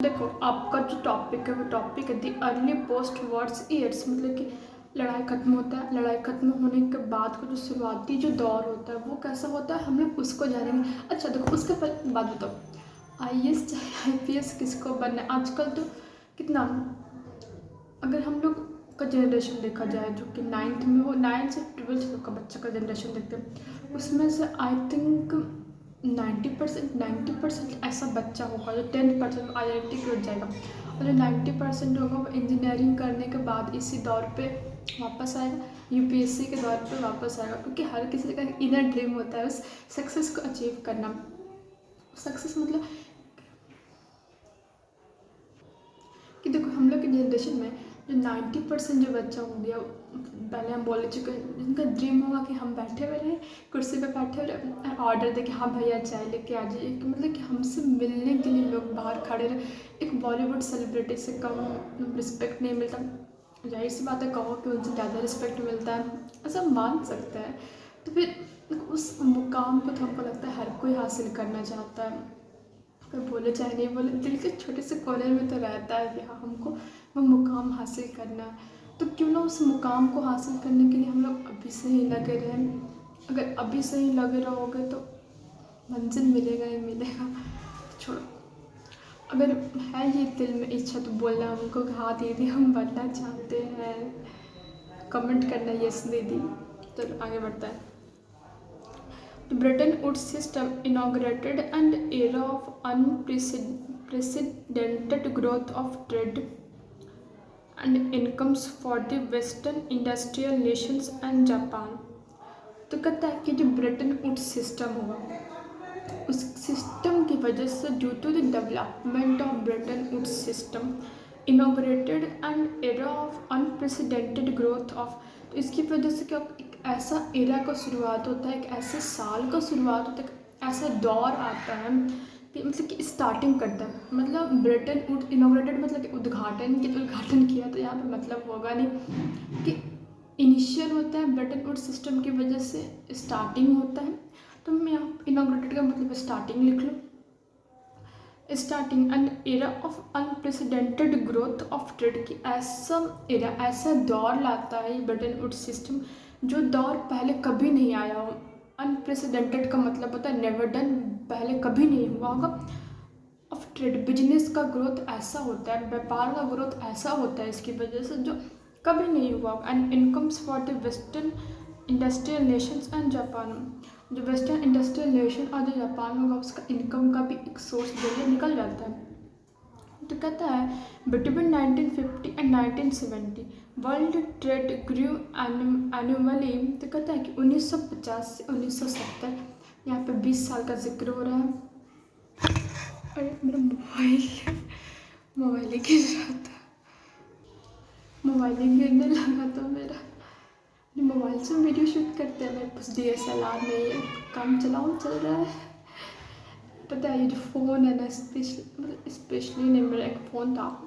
देखो, आपका जो टॉपिक है वो टॉपिक है दी अर्ली पोस्ट वॉर्स ईयर्स, मतलब कि लड़ाई खत्म होता है। लड़ाई खत्म होने के बाद का जो शुरुआती जो दौर होता है वो कैसा होता है, हम लोग उसको जानेंगे। अच्छा देखो, उसके बाद बताओ, आईएएस चाहे आईपीएस किसको बनना है आजकल तो कितना, अगर हम लोग का जनरेशन देखा जाए जो कि 9th में हो, 9 से 12 का बच्चा का जनरेशन देखते हैं, उसमें से आई थिंक 90% ऐसा बच्चा होगा जो 10% आईआईटी की हो जाएगा, और जो 90% होगा वो इंजीनियरिंग करने के बाद इसी दौर पे वापस आएगा, यूपीएससी के दौर पे वापस आएगा। क्योंकि हर किसी का इनर ड्रीम होता है उस सक्सेस को अचीव करना। सक्सेस मतलब कि देखो, हम लोग के जनरेशन में जो 90% जो बच्चा हो गया, पहले हम बोल चुके हैं, जिनका ड्रीम होगा कि हम बैठे हुए रहें, कुर्सी पे बैठे हुए रहे, ऑर्डर दे कि हाँ भैया चाय लेके आ जाइए, कि मतलब कि हमसे मिलने के लिए लोग बाहर खड़े रहे। एक बॉलीवुड सेलिब्रिटी से कम रिस्पेक्ट नहीं मिलता। जाहिर सी बात है, कहो कि उनसे ज़्यादा रिस्पेक्ट मिलता है, ऐसा मान सकता है। तो फिर उस मुकाम को तो हमको लगता है हर कोई हासिल करना चाहता है। कोई बोले चाहे नहीं बोले, दिल के छोटे से कोने में तो रहता है कि हाँ हमको वो मुकाम हासिल करना है। तो क्यों ना उस मुकाम को हासिल करने के लिए हम लोग अभी से ही लगे रहें। अगर अभी से ही लगे रहोगे तो मंजिल मिलेगा ही मिलेगा। छोड़ो, अगर है ये दिल में इच्छा तो बोलना हमको कि हाँ दीदी हम बनना चाहते हैं, कमेंट करना यस दीदी। तो आगे बढ़ता है। The Bretton Woods system inaugurated an era of unprecedented growth of trade and incomes for the Western industrial nations and Japan. तो कहता है कि जो ब्रिटेन वुड्स सिस्टम हुआ, उस सिस्टम की वजह से due to the development of Bretton Woods system inaugurated and era of unprecedented growth of. तो इसकी वजह से क्या, एक ऐसा एरा का शुरुआत होता है, एक ऐसे साल का शुरुआत होता है, एक ऐसा दौर आता है कि मतलब कि स्टार्टिंग करता है। मतलब ब्रिटेन वुड इनॉग्रेटेड मतलब कि उद्घाटन किया, तो यहाँ पे मतलब होगा नहीं कि इनिशियल होता है। ब्रिटेन वुड सिस्टम की वजह से स्टार्टिंग होता है, तो मैं यहाँ इनॉग्रेटेड का मतलब स्टार्टिंग लिख लो। Starting and era of unprecedented growth of trade की ऐसा एरा, ऐसा दौर लाता है ब्रिटेन वुड सिस्टम जो दौर पहले कभी नहीं आया हो। अनप्रेसिडेंटेड का मतलब होता है नेवर डन, पहले कभी नहीं हुआ होगा। ऑफ ट्रेड, बिजनेस का ग्रोथ ऐसा होता है, व्यापार का ग्रोथ ऐसा होता है इसकी वजह से जो कभी नहीं हुआ। And incomes for the western industrial Nations and Japan, जो वेस्टर्न इंडस्ट्रियल नेशन और जो जापान होगा उसका इनकम का भी एक सोर्स जरिए निकल जाता है। तो कहता है between 1950 and 1970 world trade grew annually. तो कहता है कि 1950 से 1970, यहाँ पे 20 साल का जिक्र हो रहा है। अरे मेरा मोबाइल ही गिर रहा था, मोबाइल ही गिरने लगा तो मेरा। मोबाइल से वीडियो शूट करते हैं, मेरे पास डीएसएलआर नहीं है, काम चलाओ चल रहा है। पता है ये जो फ़ोन है ना, स्पेशली नहीं, मेरा एक फ़ोन था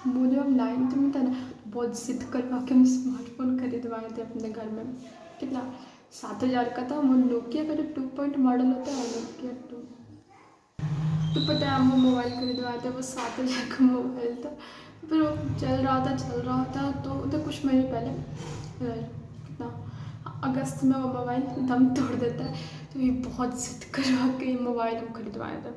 वो जब हम 9th में था ना, बहुत जिद करवा के हम स्मार्टफोन खरीदवाए थे अपने घर में। कितना, 7,000 का था वो, नोकिया का जो 2 पॉइंट मॉडल होता है नोकिया 2। तो पता है हम वो मोबाइल खरीदवाए थे, वो 7,000 का मोबाइल था। फिर वो चल रहा था तो कुछ महीने पहले कितना, अगस्त में वो मोबाइल दम तोड़ देता है। तो ये बहुत जिद करवा के ये मोबाइल हम खरीदवाए थे।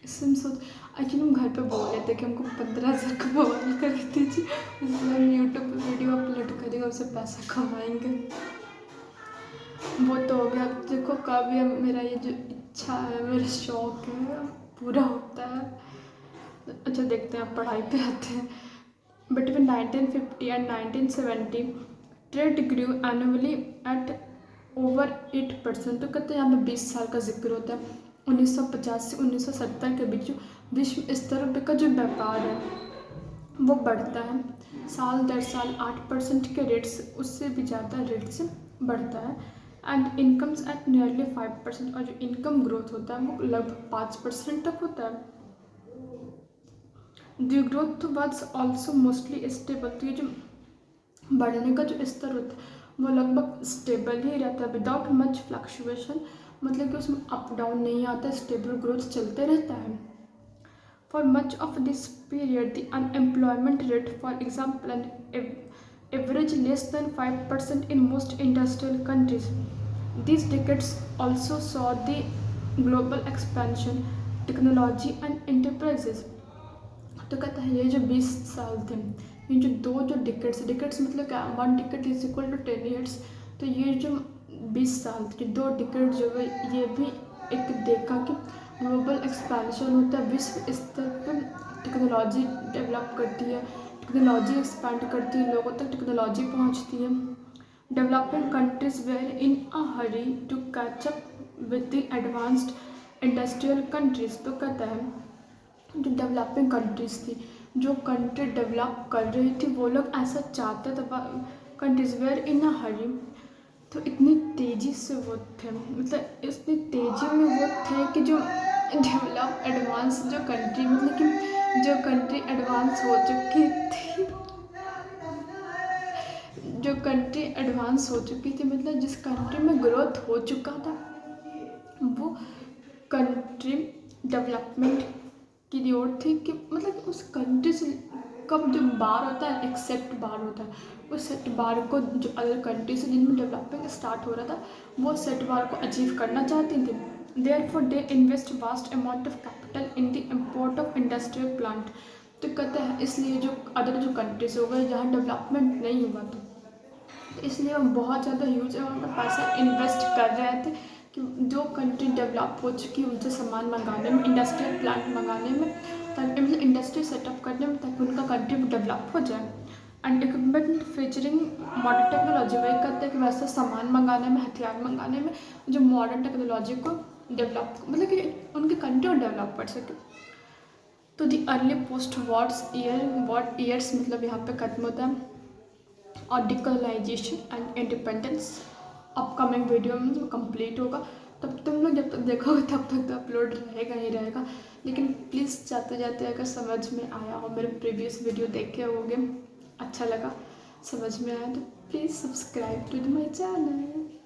इससे हम सोच, एक्चुअली हम घर पे बोल रहे थे कि हमको 15,000 का मोबाइल खरीद दीजिए, उसमें हम यूट्यूब पर वीडियो अपलोड करेंगे, उससे पैसा कमाएंगे। वो तो हो गया। देखो कब ये मेरा ये जो इच्छा है, मेरा शौक है पूरा होता है। अच्छा देखते हैं, पढ़ाई पे आते हैं। Between 1950 and 1970 trade grew annually at over 8%। तो कहते हैं यहाँ पे 20 साल का जिक्र होता है। 1950 से 1970 के बीच विश्व स्तर का जो व्यापार है वो बढ़ता है, साल दर साल 8% के रेट से, उससे भी ज़्यादा रेट से बढ़ता है। एंड इनकम्स एट नियरली 5%, और जो इनकम ग्रोथ होता है वो लगभग 5% तक होता है। The growth was also mostly stable. तो ये जो बढ़ने का जो स्तर होता है वो लगभग स्टेबल ही रहता है, विदाउट मच फ्लक्चुएशन, मतलब कि उसमें अप डाउन नहीं आता, स्टेबल ग्रोथ चलते रहता है। For much of this period, the unemployment rate, for example, an average less than 5% in most industrial countries. These decades also saw the global expansion, technology and enterprises. तो कहता है ये जो 20 साल थे, ये जो जो डिकेट्स मतलब क्या, 1 decade is equal to 10 years. तो ये जो 20 साल के 2 डिकेट जो है, ये भी एक देखा कि ग्लोबल एक्सपेंशन होता है, विश्व स्तर पर टेक्नोलॉजी डेवलप करती है, टेक्नोलॉजी एक्सपेंड करती है, लोगों तक टेक्नोलॉजी पहुंचती है। Developing countries were in a hurry to catch up with the advanced industrial countries. तो कहता है जो डेवलपिंग कंट्रीज थी, जो कंट्री डेवलप कर रही थी, वो लोग ऐसा चाहते थे, कंट्रीज वेयर इन अ हरी, तो इतनी तेज़ी से वो थे, मतलब इतनी तेज़ी में वो थे कि जो डेवलप एडवांस जो कंट्री, मतलब कि जो कंट्री एडवांस हो चुकी थी, जो कंट्री एडवांस हो चुकी थी, मतलब जिस कंट्री में ग्रोथ हो चुका था, वो कंट्री डेवलपमेंट की ओर थी कि मतलब उस कंट्री से कब जो बार होता है, एक सेट बार होता है, उस सेट बार को जो अदर कंट्री से जिनमें डेवलपमेंट स्टार्ट हो रहा था, वो सेट बार को अचीव करना चाहती थी। Therefore they invest vast amount of capital in the import of industrial plant. तो कहते हैं इसलिए जो अदर जो कंट्रीज हो गए जहाँ डेवलपमेंट नहीं हुआ था, तो इसलिए हम बहुत ज़्यादा ह्यूज अमाउंट में पैसा इन्वेस्ट कर रहे थे कि जो कंट्री डेवलप हो चुकी उनसे सामान मंगाने में, इंडस्ट्रियल प्लांट मंगाने में, ताकि मतलब इंडस्ट्री सेटअप करने में, ताकि उनका कंट्री डेवलप हो जाए। And equipment featuring modern technology, वही कहते हैं कि वैसे सामान मंगाने में, हथियार मंगाने में जो मॉडर्न टेक्नोलॉजी को डेवलप, मतलब कि उनकी कंट्री को डेवलप कर सके। तो दी अर्ली पोस्ट वॉर्स ईयर्स मतलब यहाँ पे खत्म होता है, और डिकोलाइजेशन एंड इंडिपेंडेंस अपकमिंग वीडियो में जो कंप्लीट होगा। तब तुम लोग जब तक देखोगे तब तक तो अपलोड रहेगा ही रहेगा, लेकिन प्लीज़ जाते जाते अगर समझ में आया हो, मेरे प्रीवियस वीडियो देखे होगे, अच्छा लगा, समझ में आया, तो please subscribe to my channel.